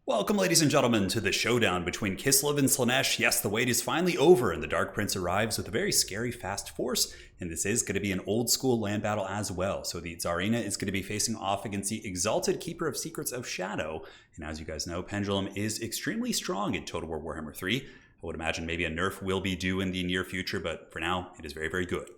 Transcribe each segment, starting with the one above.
Welcome, ladies and gentlemen, to the showdown between Kislev and Slaanesh. Yes, the wait is finally over, and the Dark Prince arrives with a very scary fast force, and this is going to be an old-school land battle as well. So the Tsarina is going to be facing off against the Exalted Keeper of Secrets of Shadow, and as you guys know, Pendulum is extremely strong in Total War Warhammer 3. I would imagine maybe a nerf will be due in the near future, but for now, it is very, very good.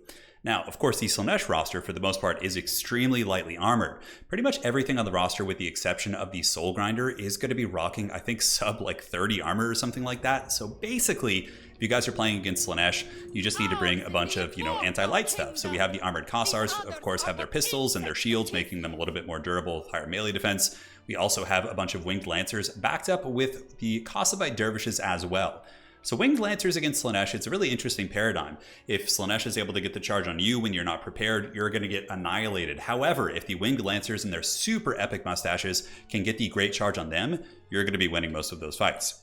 Now, of course, the Slaanesh roster, for the most part, is extremely lightly armored. Pretty much everything on the roster, with the exception of the Soul Grinder, is going to be rocking, I think, sub like 30 armor or something like that. So basically, if you guys are playing against Slaanesh, you just need to bring a bunch of, anti-light stuff. So we have the armored Kossars, of course, have their pistols and their shields, making them a little bit more durable with higher melee defense. We also have a bunch of Winged Lancers backed up with the Kossovite Dervishes as well. So Winged Lancers against Slaanesh, it's a really interesting paradigm. If Slaanesh is able to get the charge on you when you're not prepared, you're going to get annihilated. However, if the Winged Lancers and their super epic mustaches can get the great charge on them, you're going to be winning most of those fights.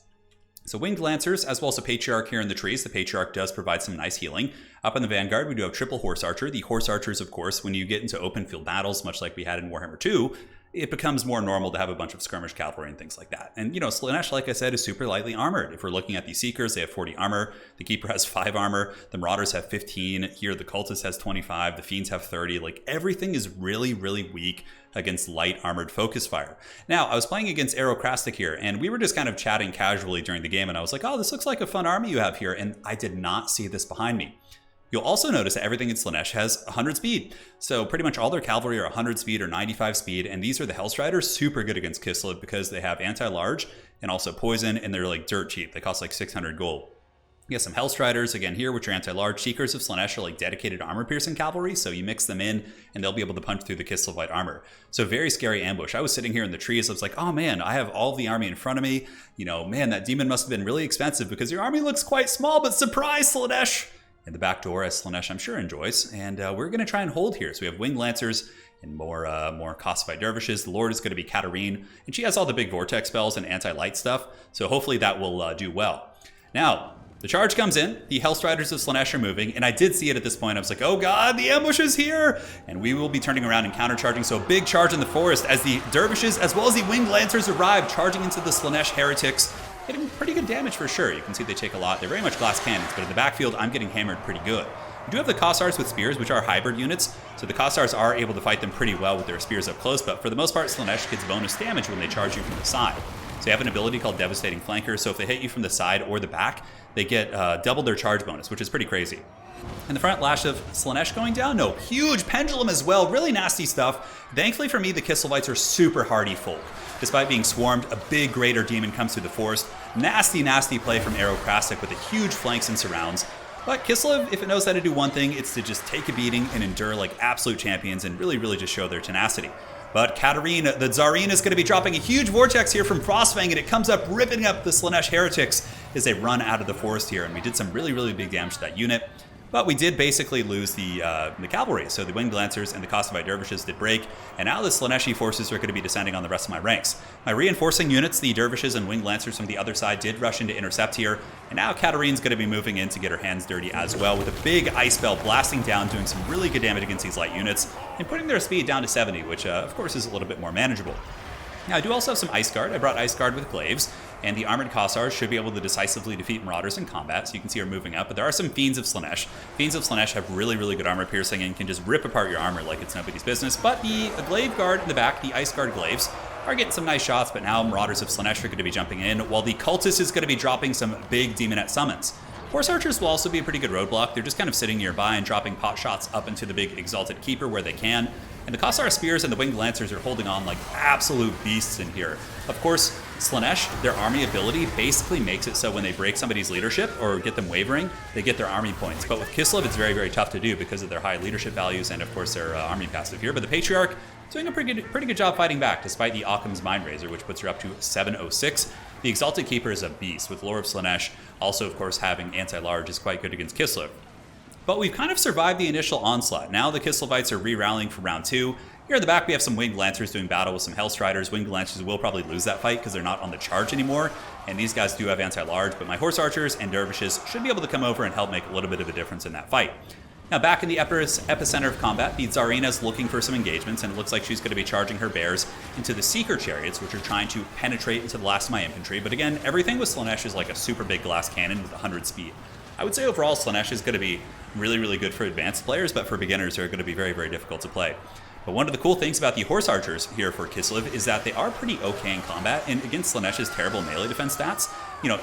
So Winged Lancers, as well as a Patriarch here in the trees. The Patriarch does provide some nice healing. Up in the Vanguard, we do have triple Horse Archer. The Horse Archers, of course, when you get into open field battles, much like we had in Warhammer 2, it becomes more normal to have a bunch of skirmish cavalry and things like that. And, Slaanesh, like I said, is super lightly armored. If we're looking at the Seekers, they have 40 armor. The Keeper has 5 armor. The Marauders have 15. Here, the Cultist has 25. The Fiends have 30. Like, everything is really, really weak against light armored focus fire. Now, I was playing against Aerocrastic here, and we were just kind of chatting casually during the game, and I was like, oh, this looks like a fun army you have here, and I did not see this behind me. You'll also notice that everything in Slaanesh has 100 speed. So pretty much all their cavalry are 100 speed or 95 speed, and these are the Hellstriders, super good against Kislev because they have anti-large and also poison, and they're like dirt cheap. They cost like 600 gold. You have some Hellstriders, again here, which are anti-large. Seekers of Slaanesh are like dedicated armor-piercing cavalry, so you mix them in, and they'll be able to punch through the Kislevite armor. So very scary ambush. I was sitting here in the trees, I was like, oh man, I have all of the army in front of me. Man, that demon must have been really expensive because your army looks quite small, but surprise, Slaanesh! In the back door, as Slaanesh I'm sure enjoys, and we're going to try and hold here. So we have Winged Lancers and more Kossovite Dervishes. The Lord is going to be Katarin, and she has all the big Vortex spells and anti-light stuff, so hopefully that will do well. Now, the charge comes in, the Hellstriders of Slaanesh are moving, and I did see it at this point. I was like, oh god, the ambush is here! And we will be turning around and countercharging, so a big charge in the forest as the Dervishes as well as the Winged Lancers arrive, charging into the Slaanesh heretics. Getting pretty good damage for sure. You can see they take a lot. They're very much glass cannons, but in the backfield, I'm getting hammered pretty good. We do have the Kossars with spears, which are hybrid units, so the Kossars are able to fight them pretty well with their spears up close, but for the most part, Slaanesh gets bonus damage when they charge you from the side. So you have an ability called Devastating Flanker, so if they hit you from the side or the back, they get double their charge bonus, which is pretty crazy. In the front, lash of Slaanesh going down. No, huge pendulum as well. Really nasty stuff. Thankfully for me, the Kislevites are super hardy folk. Despite being swarmed, a big greater demon comes through the forest. Nasty, nasty play from Aerocrastic with a huge flanks and surrounds. But Kislev, if it knows how to do one thing, it's to just take a beating and endure like absolute champions and really, really just show their tenacity. But Katarin, the Tsarina, is going to be dropping a huge vortex here from Frostfang, and it comes up, ripping up the Slaanesh heretics as they run out of the forest here. And we did some really, really big damage to that unit. But we did basically lose the cavalry, so the Winged Lancers and the Kossovite Dervishes did break, and now the Slaaneshi forces are going to be descending on the rest of my ranks. My reinforcing units, the Dervishes and Winged Lancers from the other side, did rush in to intercept here, and now Katarin's going to be moving in to get her hands dirty as well, with a big ice spell blasting down, doing some really good damage against these light units, and putting their speed down to 70, which of course is a little bit more manageable. Now, I do also have some Ice Guard. I brought Ice Guard with Glaives, and the Armored Kossars should be able to decisively defeat Marauders in combat, so you can see her moving up, but there are some Fiends of Slaanesh. Fiends of Slaanesh have really, really good armor piercing and can just rip apart your armor like it's nobody's business, but the Glaive Guard in the back, the Ice Guard Glaives, are getting some nice shots, but now Marauders of Slaanesh are going to be jumping in, while the Cultist is going to be dropping some big Demonette summons. Horse Archers will also be a pretty good roadblock. They're just kind of sitting nearby and dropping pot shots up into the big Exalted Keeper where they can. And the Kossar Spears and the Winged Lancers are holding on like absolute beasts in here. Of course, Slaanesh, their army ability basically makes it so when they break somebody's leadership or get them wavering, they get their army points. But with Kislev, it's very, very tough to do because of their high leadership values and, of course, their army passive here. But the Patriarch is doing a pretty good job fighting back, despite the Occam's Mind Razor, which puts her up to 706. The Exalted Keeper is a beast, with Lore of Slaanesh also, of course, having anti-large is quite good against Kislev. But we've kind of survived the initial onslaught. Now the Kislevites are re-rallying for round 2. Here in the back, we have some Winged Lancers doing battle with some Hellstriders. Winged Lancers will probably lose that fight because they're not on the charge anymore. And these guys do have anti-large, but my Horse Archers and Dervishes should be able to come over and help make a little bit of a difference in that fight. Now back in the epicenter of combat, the Tsarina is looking for some engagements, and it looks like she's going to be charging her bears into the Seeker chariots, which are trying to penetrate into the last of my infantry. But again, everything with Slaanesh is like a super big glass cannon with 100 speed. I would say overall Slaanesh is going to be really, really good for advanced players, but for beginners they're going to be very, very difficult to play. But one of the cool things about the horse archers here for Kislev is that they are pretty okay in combat, and against Slaanesh's terrible melee defense stats,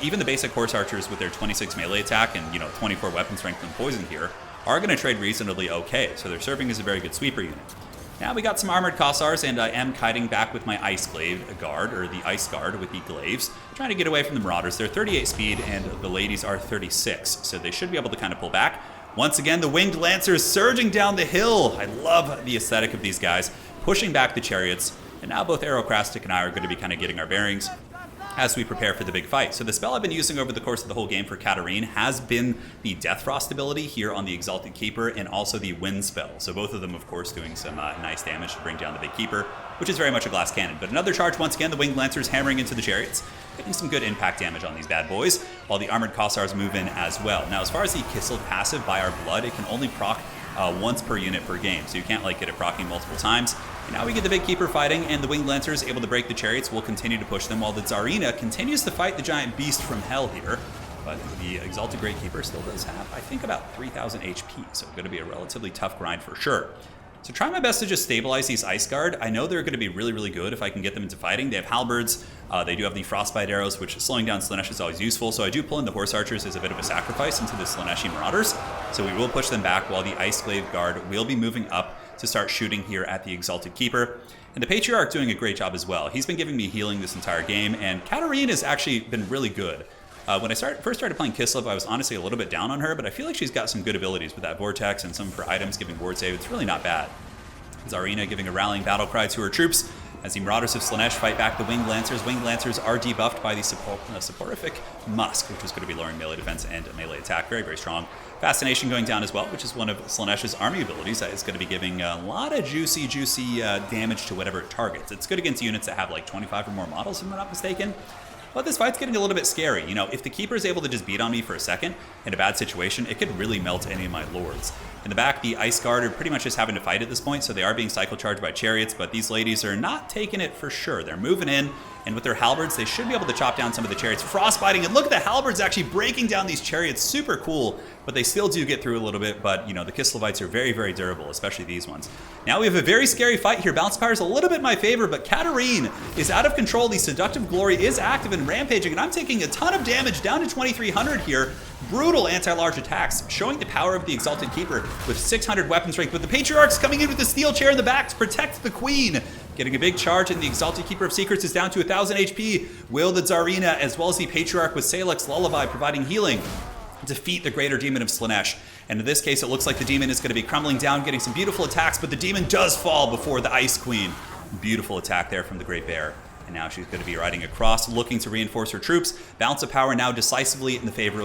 even the basic horse archers with their 26 melee attack and 24 weapon strength and poison here are going to trade reasonably okay, so they're serving as a very good sweeper unit. Now we got some armored Kossars, and I am kiting back with my Ice Glaive Guard, or the Ice Guard with the Glaives, trying to get away from the Marauders. They're 38 speed, and the ladies are 36, so they should be able to kind of pull back. Once again, the Winged Lancers surging down the hill. I love the aesthetic of these guys, pushing back the chariots, and now both Aerocrastic and I are going to be kind of getting our bearings as we prepare for the big fight. So the spell I've been using over the course of the whole game for Katarin has been the Death Frost ability here on the Exalted Keeper, and also the Wind spell. So both of them, of course, doing some nice damage to bring down the big keeper, which is very much a glass cannon. But another charge, once again, the Winged Lancers hammering into the chariots, getting some good impact damage on these bad boys, while the Armored Kossars move in as well. Now, as far as the Kislev passive, By Our Blood, it can only proc once per unit per game, so you can't get it proccing multiple times. And now we get the big keeper fighting, and the Winged Lancers able to break the chariots. Will continue to push them, while the Tsarina continues to fight the giant beast from hell here. But the Exalted Great Keeper still does have, I think, about 3,000 HP, so going to be a relatively tough grind for sure. So try my best to just stabilize these Ice Guard. I know they're going to be really, really good if I can get them into fighting. They have halberds, they do have the frostbite arrows, which slowing down Slaanesh is always useful. So I do pull in the horse archers as a bit of a sacrifice into the Slaaneshi Marauders. So we will push them back, while the Ice Glaive Guard will be moving up to start shooting here at the Exalted Keeper. And the Patriarch doing a great job as well. He's been giving me healing this entire game, and Katarin has actually been really good. When I first started playing Kislev, I was honestly a little bit down on her, but I feel like she's got some good abilities with that Vortex and some of her items giving ward save. It's really not bad. Tsarina giving a rallying battle cry to her troops as the Marauders of Slaanesh fight back the Winged Lancers. Winged Lancers are debuffed by the Soporific Musk, which is going to be lowering melee defense and melee attack. Very, very strong. Fascination going down as well, which is one of Slaanesh's army abilities that is going to be giving a lot of juicy damage to whatever it targets. It's good against units that have like 25 or more models, if I'm not mistaken. But this fight's getting a little bit scary. If the Keeper is able to just beat on me for a second in a bad situation, it could really melt any of my lords. In the back, the Ice Guard are pretty much just having to fight at this point, so they are being cycle charged by chariots, but these ladies are not taking it for sure. They're moving in, and with their halberds, they should be able to chop down some of the chariots. Frostbiting, and look at the halberds actually breaking down these chariots. Super cool, but they still do get through a little bit, but the Kislevites are very, very durable, especially these ones. Now we have a very scary fight here. Bounce Power is a little bit in my favor, but Katarin is out of control. The Seductive Glory is active and rampaging, and I'm taking a ton of damage, down to 2,300 here. Brutal anti-large attacks, showing the power of the Exalted Keeper with 600 weapon strength, but the Patriarch's coming in with the steel chair in the back to protect the Queen. Getting a big charge, and the Exalted Keeper of Secrets is down to 1,000 HP. Will the Tsarina, as well as the Patriarch with Salek's Lullaby providing healing, defeat the Greater Demon of Slaanesh? And in this case, it looks like the demon is going to be crumbling down, getting some beautiful attacks, but the demon does fall before the Ice Queen. Beautiful attack there from the Great Bear. And now she's going to be riding across, looking to reinforce her troops. Balance of power now decisively in the favor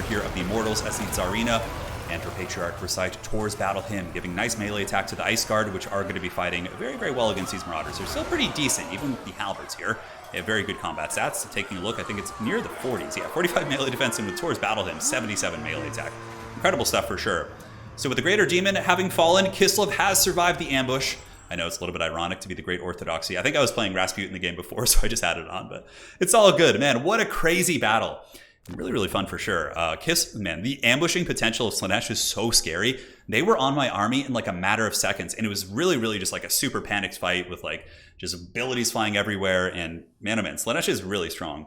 here of the Immortals, as the Tsarina and her Patriarch recite Tor's Battle Hymn, giving nice melee attack to the Ice Guard, which are going to be fighting very, very well against these Marauders. They're still pretty decent, even with the halberds here. They have very good combat stats. So taking a look, I think it's near the 40s. Yeah, 45 melee defense, and with Tor's Battle Hymn, 77 melee attack. Incredible stuff for sure. So with the Greater Demon having fallen, Kislev has survived the ambush. I know it's a little bit ironic to be the Great Orthodoxy. I think I was playing Rasputin in the game before, so I just had it on, but it's all good. Man, what a crazy battle. Really, really fun for sure. Man, the ambushing potential of Slaanesh is so scary. They were on my army in like a matter of seconds, and it was really, really just like a super panicked fight with like just abilities flying everywhere, and man, oh man, Slaanesh is really strong.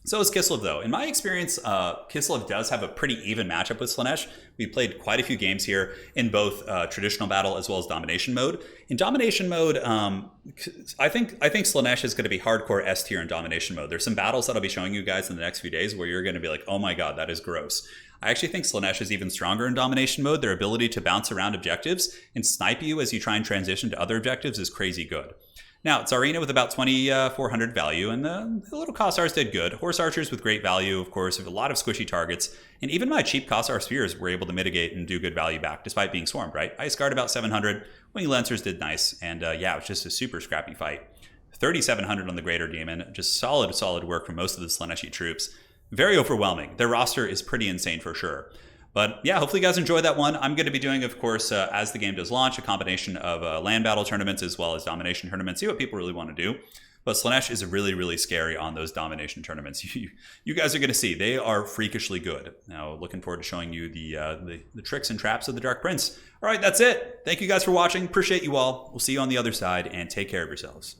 So is Kislev, though. In my experience, Kislev does have a pretty even matchup with Slaanesh. We played quite a few games here in both traditional battle as well as domination mode. In domination mode, I think Slaanesh is going to be hardcore S tier in domination mode. There's some battles that I'll be showing you guys in the next few days where you're going to be like, oh my god, that is gross. I actually think Slaanesh is even stronger in domination mode. Their ability to bounce around objectives and snipe you as you try and transition to other objectives is crazy good. Now, Tsarina with about 2,400 value, and the little Kossars did good. Horse archers with great value, of course, with a lot of squishy targets, and even my cheap Kossar spheres were able to mitigate and do good value back, despite being swarmed, right? Ice Guard about 700, Winged Lancers did nice, and yeah, it was just a super scrappy fight. 3,700 on the Greater Demon, just solid work from most of the Slaaneshi troops. Very overwhelming. Their roster is pretty insane for sure. But yeah, hopefully you guys enjoyed that one. I'm going to be doing, of course, as the game does launch, a combination of land battle tournaments as well as domination tournaments, see what people really want to do. But Slaanesh is really, really scary on those domination tournaments. You guys are going to see. They are freakishly good. Now, looking forward to showing you the tricks and traps of the Dark Prince. All right, that's it. Thank you guys for watching. Appreciate you all. We'll see you on the other side, and take care of yourselves.